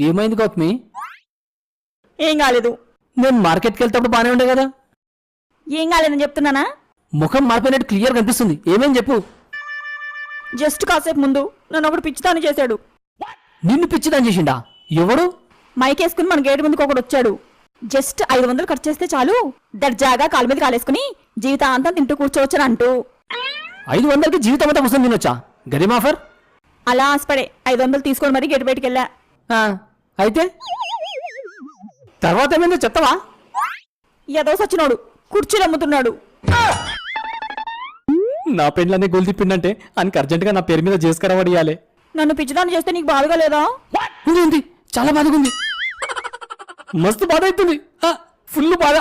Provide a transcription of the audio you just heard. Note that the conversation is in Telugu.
ఏమైంది గౌతమి? ఏం కాలేదు. నేను మార్కెట్కి వెళ్తాప్పుడు బానే ఉండే కదా. ఏం కాలేదని చెప్తున్నానా? ముఖం మారిపోయినట్టు క్లియర్ కనిపిస్తుంది. ఏమేం చెప్పు. జస్ట్ కాసేపు ముందు నన్ను ఒకడు పిచ్చితాను చేశాడు. నిన్ను పిచ్చిదాని చేసిండా? ఎవడు? మైక్ వేసుకుని మన గేటు ముందుకు ఒకడు వచ్చాడు. జస్ట్ 500 ఖర్చు చేస్తే చాలు, దర్జాగా కాలు మీద కాలేసుకుని జీవితాంతం తింటూ కూర్చోవచ్చని అంటూ. 500కి జీవితం అంతా వస్తుంది తినొచ్చా? గరీబ్ ఆఫర్. అలా ఆశపడే 500 తీసుకొని మరీ గేటు బయటికి వెళ్ళా. అయితే తర్వాత ఏమైందో చెప్తావా? ఏదో సచ్చినోడు కుర్చీలు అమ్ముతున్నాడు. నా పెళ్ళనే గోల్ తిప్పిండంటే ఆయనకి అర్జెంటుగా నా పేరు మీద చేసుకురావడియాలి. నన్ను పిచ్చిదాన్ని చేస్తే నీకు బాధగా లేదా? ఉంది, చాలా బాధగా ఉంది. మస్తు బాధ అవుతుంది. ఫుల్ బాధ.